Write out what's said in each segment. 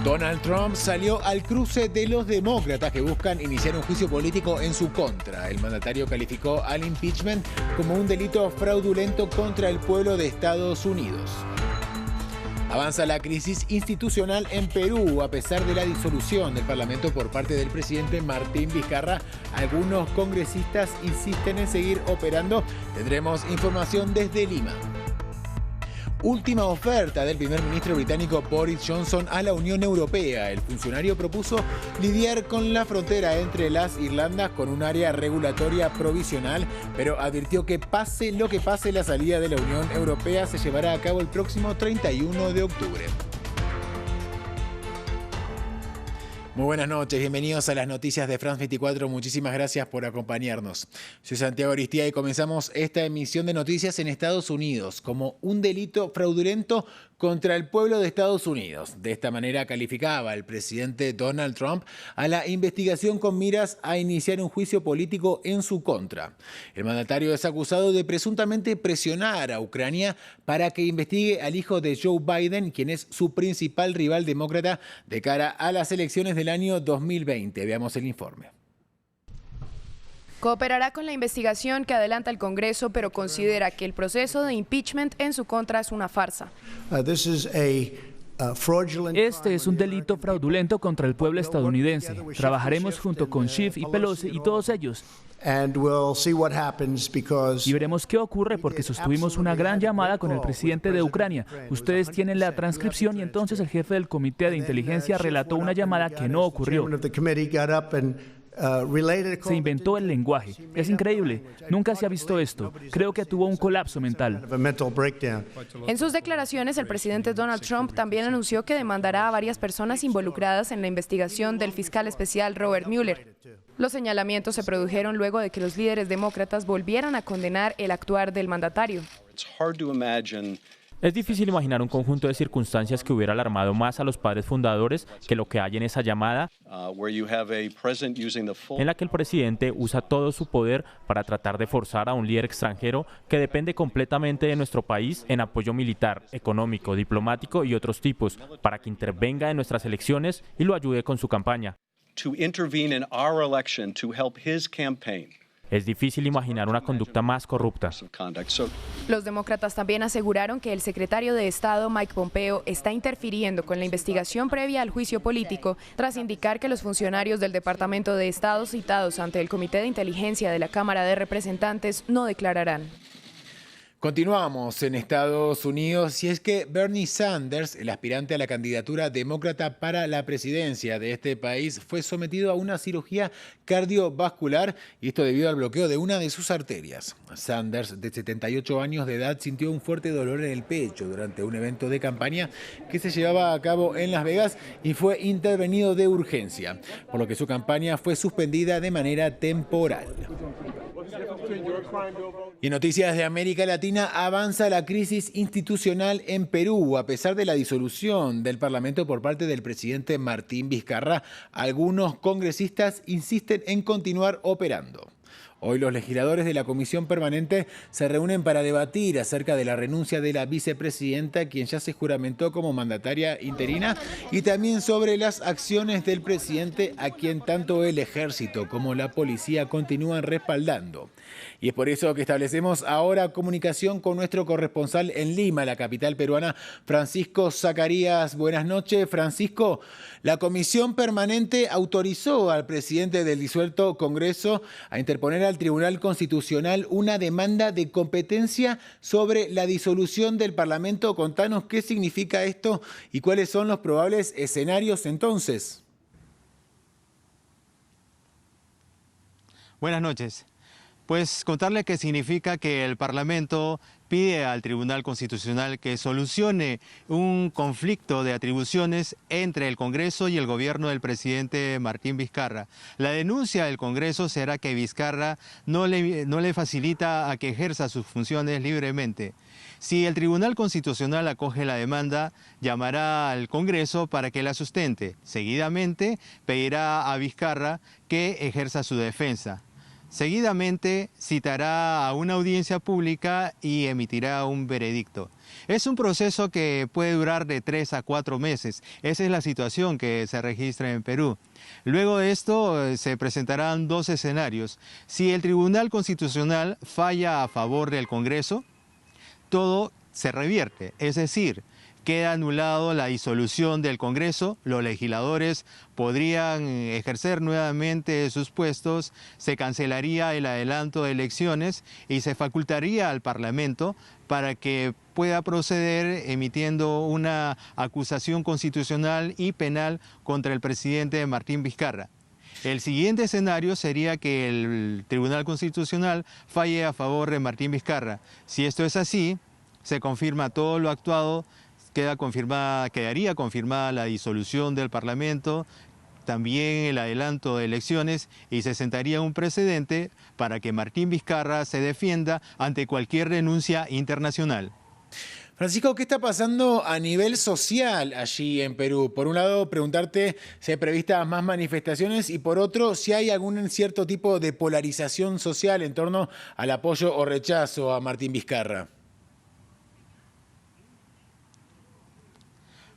Donald Trump salió al cruce de los demócratas que buscan iniciar un juicio político en su contra. El mandatario calificó al impeachment como un delito fraudulento contra el pueblo de Estados Unidos. Avanza la crisis institucional en Perú. A pesar de la disolución del Parlamento por parte del presidente Martín Vizcarra, algunos congresistas insisten en seguir operando. Tendremos información desde Lima. Última oferta del primer ministro británico Boris Johnson a la Unión Europea. El funcionario propuso lidiar con la frontera entre las Irlandas con un área regulatoria provisional, pero advirtió que pase lo que pase, la salida de la Unión Europea se llevará a cabo el próximo 31 de octubre. Muy buenas noches, bienvenidos a las noticias de France 24, muchísimas gracias por acompañarnos. Soy Santiago Aristía y comenzamos esta emisión de noticias en Estados Unidos como un delito fraudulento contra el pueblo de Estados Unidos. De esta manera calificaba el presidente Donald Trump a la investigación con miras a iniciar un juicio político en su contra. El mandatario es acusado de presuntamente presionar a Ucrania para que investigue al hijo de Joe Biden, quien es su principal rival demócrata de cara a las elecciones del año 2020. Veamos el informe. Cooperará con la investigación que adelanta el Congreso, pero considera que el proceso de impeachment en su contra es una farsa. Este es un delito fraudulento contra el pueblo estadounidense. Trabajaremos junto con Schiff y Pelosi y todos ellos. Y veremos qué ocurre porque sostuvimos una gran llamada con el presidente de Ucrania. Ustedes tienen la transcripción y entonces el jefe del comité de inteligencia relató una llamada que no ocurrió. Se inventó el lenguaje. Es increíble. Nunca se ha visto esto. Creo que tuvo un colapso mental. En sus declaraciones, el presidente Donald Trump también anunció que demandará a varias personas involucradas en la investigación del fiscal especial Robert Mueller. Los señalamientos se produjeron luego de que los líderes demócratas volvieran a condenar el actuar del mandatario. Es difícil imaginar un conjunto de circunstancias que hubiera alarmado más a los padres fundadores que lo que hay en esa llamada, en la que el presidente usa todo su poder para tratar de forzar a un líder extranjero que depende completamente de nuestro país en apoyo militar, económico, diplomático y otros tipos, para que intervenga en nuestras elecciones y lo ayude con su campaña. Es difícil imaginar una conducta más corrupta. Los demócratas también aseguraron que el secretario de Estado, Mike Pompeo, está interfiriendo con la investigación previa al juicio político, tras indicar que los funcionarios del Departamento de Estado citados ante el Comité de Inteligencia de la Cámara de Representantes no declararán. Continuamos en Estados Unidos y es que Bernie Sanders, el aspirante a la candidatura demócrata para la presidencia de este país, fue sometido a una cirugía cardiovascular y esto debido al bloqueo de una de sus arterias. Sanders, de 78 años de edad, sintió un fuerte dolor en el pecho durante un evento de campaña que se llevaba a cabo en Las Vegas y fue intervenido de urgencia, por lo que su campaña fue suspendida de manera temporal. Y en noticias de América Latina, avanza la crisis institucional en Perú. A pesar de la disolución del Parlamento por parte del presidente Martín Vizcarra, algunos congresistas insisten en continuar operando. Hoy los legisladores de la Comisión Permanente se reúnen para debatir acerca de la renuncia de la vicepresidenta, quien ya se juramentó como mandataria interina, y también sobre las acciones del presidente, a quien tanto el ejército como la policía continúan respaldando. Y es por eso que establecemos ahora comunicación con nuestro corresponsal en Lima, la capital peruana, Francisco Zacarías. Buenas noches, Francisco. La Comisión Permanente autorizó al presidente del disuelto Congreso a interponer al Tribunal Constitucional una demanda de competencia sobre la disolución del Parlamento. Contanos qué significa esto y cuáles son los probables escenarios entonces. Buenas noches. Pues contarle que significa que el Parlamento pide al Tribunal Constitucional que solucione un conflicto de atribuciones entre el Congreso y el gobierno del presidente Martín Vizcarra. La denuncia del Congreso será que Vizcarra no le facilita a que ejerza sus funciones libremente. Si el Tribunal Constitucional acoge la demanda, llamará al Congreso para que la sustente. Seguidamente, pedirá a Vizcarra que ejerza su defensa. Seguidamente citará a una audiencia pública y emitirá un veredicto. Es un proceso que puede durar de 3 a 4 meses. Esa es la situación que se registra en Perú. Luego de esto se presentarán 2 escenarios. Si el Tribunal Constitucional falla a favor del Congreso, todo se revierte, es decir, queda anulado la disolución del Congreso, los legisladores podrían ejercer nuevamente sus puestos, se cancelaría el adelanto de elecciones y se facultaría al Parlamento para que pueda proceder emitiendo una acusación constitucional y penal contra el presidente Martín Vizcarra. El siguiente escenario sería que el Tribunal Constitucional falle a favor de Martín Vizcarra. Si esto es así, se confirma todo lo actuado, quedaría confirmada la disolución del Parlamento, también el adelanto de elecciones y se sentaría un precedente para que Martín Vizcarra se defienda ante cualquier denuncia internacional. Francisco, ¿qué está pasando a nivel social allí en Perú? Por un lado, preguntarte si hay previstas más manifestaciones y por otro, si hay algún cierto tipo de polarización social en torno al apoyo o rechazo a Martín Vizcarra.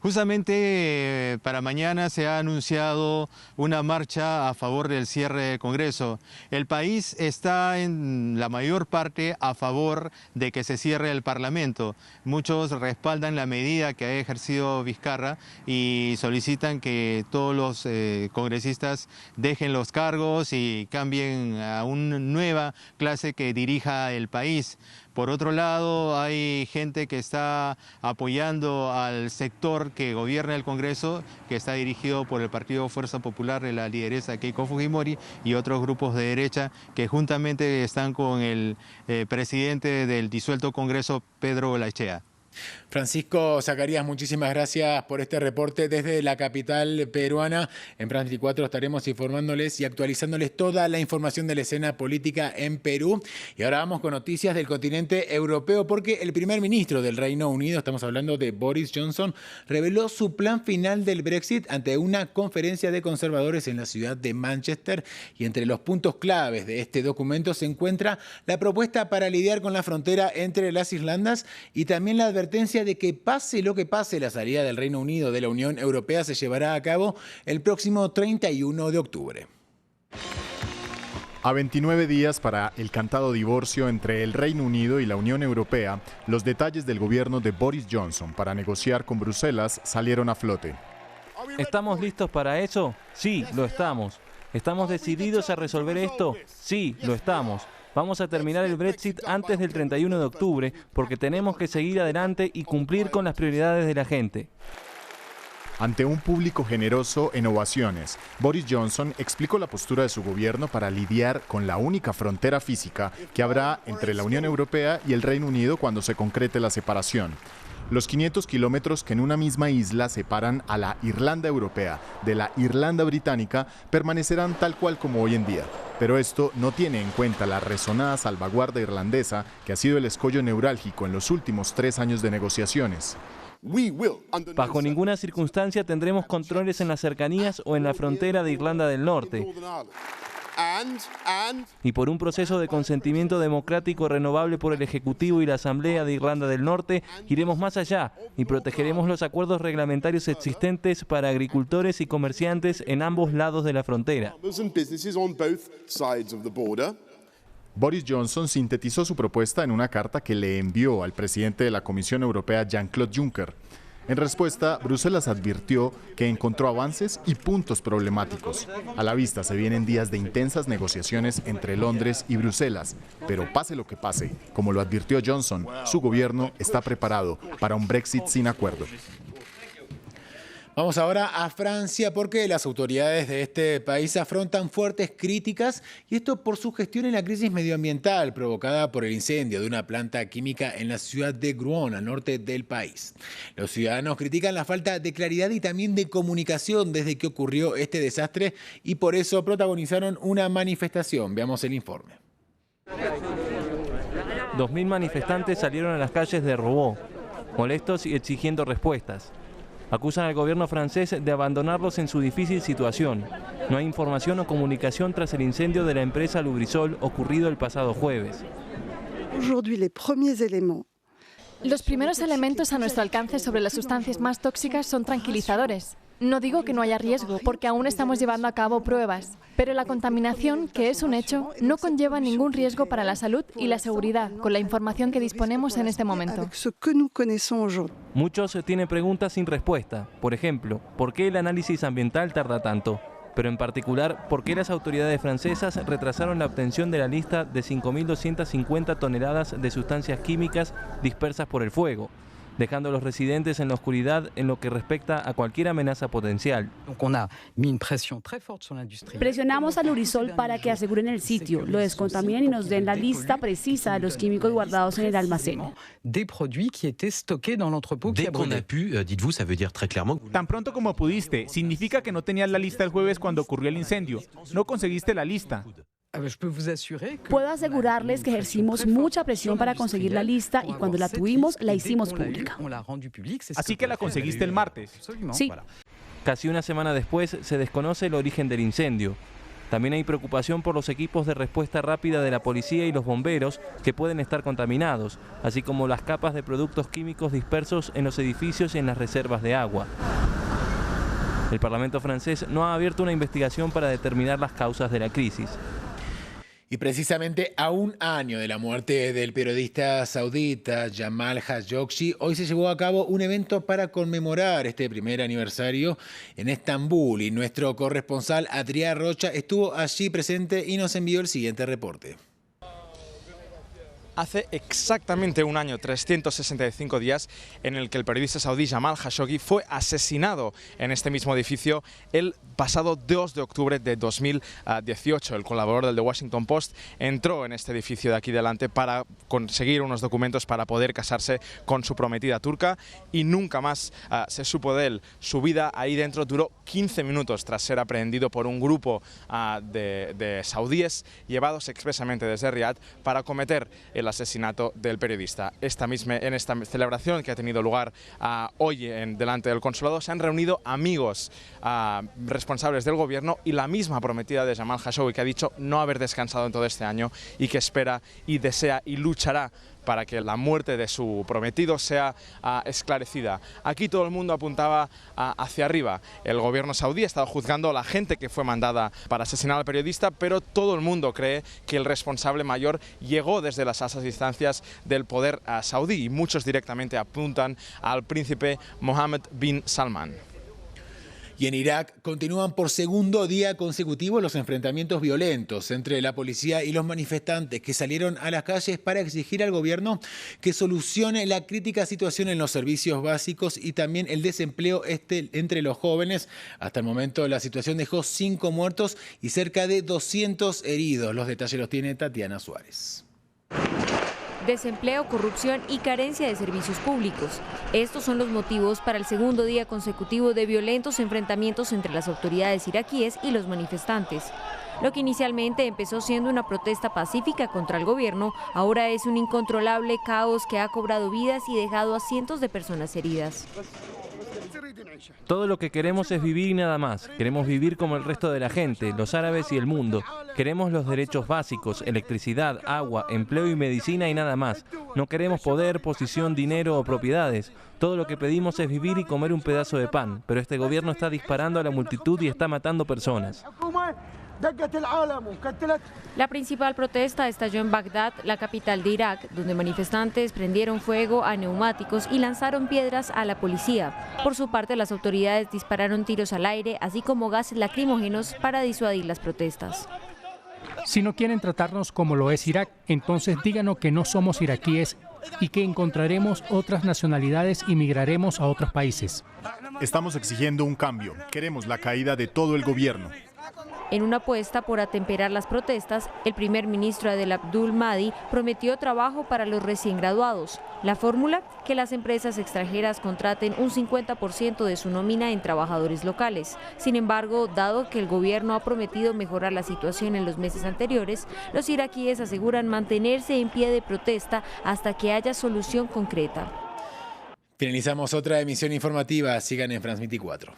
Justamente para mañana se ha anunciado una marcha a favor del cierre del Congreso. El país está en la mayor parte a favor de que se cierre el Parlamento. Muchos respaldan la medida que ha ejercido Vizcarra y solicitan que todos los congresistas dejen los cargos y cambien a una nueva clase que dirija el país. Por otro lado, hay gente que está apoyando al sector que gobierna el Congreso, que está dirigido por el Partido Fuerza Popular de la lideresa Keiko Fujimori y otros grupos de derecha que juntamente están con el presidente del disuelto Congreso, Pedro Olaechea. Francisco Zacarías, muchísimas gracias por este reporte desde la capital peruana. En France 24 estaremos informándoles y actualizándoles toda la información de la escena política en Perú. Y ahora vamos con noticias del continente europeo porque el primer ministro del Reino Unido, estamos hablando de Boris Johnson, reveló su plan final del Brexit ante una conferencia de conservadores en la ciudad de Manchester. Y entre los puntos claves de este documento se encuentra la propuesta para lidiar con la frontera entre las Irlandas y también la advertencia de que pase lo que pase, la salida del Reino Unido de la Unión Europea se llevará a cabo el próximo 31 de octubre. A 29 días para el cantado divorcio entre el Reino Unido y la Unión Europea, los detalles del gobierno de Boris Johnson para negociar con Bruselas salieron a flote. ¿Estamos listos para eso? Sí, lo estamos. ¿Estamos decididos a resolver esto? Sí, lo estamos. Vamos a terminar el Brexit antes del 31 de octubre porque tenemos que seguir adelante y cumplir con las prioridades de la gente. Ante un público generoso en ovaciones, Boris Johnson explicó la postura de su gobierno para lidiar con la única frontera física que habrá entre la Unión Europea y el Reino Unido cuando se concrete la separación. Los 500 kilómetros que en una misma isla separan a la Irlanda europea de la Irlanda británica permanecerán tal cual como hoy en día. Pero esto no tiene en cuenta la rezonada salvaguarda irlandesa que ha sido el escollo neurálgico en los últimos 3 años de negociaciones. Bajo ninguna circunstancia tendremos controles en las cercanías o en la frontera de Irlanda del Norte. Y por un proceso de consentimiento democrático renovable por el Ejecutivo y la Asamblea de Irlanda del Norte, iremos más allá y protegeremos los acuerdos reglamentarios existentes para agricultores y comerciantes en ambos lados de la frontera. Boris Johnson sintetizó su propuesta en una carta que le envió al presidente de la Comisión Europea, Jean-Claude Juncker. En respuesta, Bruselas advirtió que encontró avances y puntos problemáticos. A la vista se vienen días de intensas negociaciones entre Londres y Bruselas, pero pase lo que pase, como lo advirtió Johnson, su gobierno está preparado para un Brexit sin acuerdo. Vamos ahora a Francia porque las autoridades de este país afrontan fuertes críticas y esto por su gestión en la crisis medioambiental provocada por el incendio de una planta química en la ciudad de Rouen, al norte del país. Los ciudadanos critican la falta de claridad y también de comunicación desde que ocurrió este desastre y por eso protagonizaron una manifestación. Veamos el informe. 2000 manifestantes salieron a las calles de Rouen, molestos y exigiendo respuestas. Acusan al gobierno francés de abandonarlos en su difícil situación. No hay información o comunicación tras el incendio de la empresa Lubrizol ocurrido el pasado jueves. Los primeros elementos a nuestro alcance sobre las sustancias más tóxicas son tranquilizadores. No digo que no haya riesgo, porque aún estamos llevando a cabo pruebas, pero la contaminación, que es un hecho, no conlleva ningún riesgo para la salud y la seguridad, con la información que disponemos en este momento. Muchos tienen preguntas sin respuesta. Por ejemplo, ¿por qué el análisis ambiental tarda tanto? Pero en particular, ¿por qué las autoridades francesas retrasaron la obtención de la lista de 5.250 toneladas de sustancias químicas dispersas por el fuego, dejando a los residentes en la oscuridad en lo que respecta a cualquier amenaza potencial? Presionamos a Lubrizol para que aseguren el sitio, lo descontaminen y nos den la lista precisa de los químicos guardados en el almacén. Tan pronto como pudiste, significa que no tenías la lista el jueves cuando ocurrió el incendio. No conseguiste la lista. Puedo asegurarles que ejercimos mucha presión para conseguir la lista y cuando la tuvimos, la hicimos pública. Así que la conseguiste el martes. Sí. Casi una semana después se desconoce el origen del incendio. También hay preocupación por los equipos de respuesta rápida de la policía y los bomberos que pueden estar contaminados, así como las capas de productos químicos dispersos en los edificios y en las reservas de agua. El Parlamento francés no ha abierto una investigación para determinar las causas de la crisis. Y precisamente a un año de la muerte del periodista saudita Jamal Khashoggi, hoy se llevó a cabo un evento para conmemorar este primer aniversario en Estambul. Y nuestro corresponsal Adrián Rocha estuvo allí presente y nos envió el siguiente reporte. Hace exactamente un año, 365 días, en el que el periodista saudí Jamal Khashoggi fue asesinado en este mismo edificio el pasado 2 de octubre de 2018. El colaborador del The Washington Post entró en este edificio de aquí delante para conseguir unos documentos para poder casarse con su prometida turca y nunca más se supo de él. Su vida ahí dentro duró 15 minutos tras ser aprehendido por un grupo de saudíes llevados expresamente desde Riad para cometer el asesinato del periodista. En esta celebración que ha tenido lugar hoy delante del consulado se han reunido amigos responsables del gobierno y la misma prometida de Jamal Khashoggi, que ha dicho no haber descansado en todo este año y que espera y desea y luchará para que la muerte de su prometido sea esclarecida. Aquí todo el mundo apuntaba hacia arriba. El gobierno saudí ha estado juzgando a la gente que fue mandada para asesinar al periodista, pero todo el mundo cree que el responsable mayor llegó desde las altas instancias del poder saudí y muchos directamente apuntan al príncipe Mohammed bin Salman. Y en Irak continúan por segundo día consecutivo los enfrentamientos violentos entre la policía y los manifestantes que salieron a las calles para exigir al gobierno que solucione la crítica situación en los servicios básicos y también el desempleo entre los jóvenes. Hasta el momento la situación dejó 5 muertos y cerca de 200 heridos. Los detalles los tiene Tatiana Suárez. Desempleo, corrupción y carencia de servicios públicos. Estos son los motivos para el segundo día consecutivo de violentos enfrentamientos entre las autoridades iraquíes y los manifestantes. Lo que inicialmente empezó siendo una protesta pacífica contra el gobierno, ahora es un incontrolable caos que ha cobrado vidas y dejado a cientos de personas heridas. Todo lo que queremos es vivir y nada más. Queremos vivir como el resto de la gente, los árabes y el mundo. Queremos los derechos básicos, electricidad, agua, empleo y medicina y nada más. No queremos poder, posición, dinero o propiedades. Todo lo que pedimos es vivir y comer un pedazo de pan. Pero este gobierno está disparando a la multitud y está matando personas. La principal protesta estalló en Bagdad, la capital de Irak, donde manifestantes prendieron fuego a neumáticos y lanzaron piedras a la policía. Por su parte, las autoridades dispararon tiros al aire, así como gases lacrimógenos para disuadir las protestas. Si no quieren tratarnos como lo es Irak, entonces díganos que no somos iraquíes y que encontraremos otras nacionalidades y migraremos a otros países. Estamos exigiendo un cambio. Queremos la caída de todo el gobierno. En una apuesta por atemperar las protestas, el primer ministro Adel Abdul Mahdi prometió trabajo para los recién graduados. La fórmula, que las empresas extranjeras contraten un 50% de su nómina en trabajadores locales. Sin embargo, dado que el gobierno ha prometido mejorar la situación en los meses anteriores, los iraquíes aseguran mantenerse en pie de protesta hasta que haya solución concreta. Finalizamos otra emisión informativa. Sigan en France 24.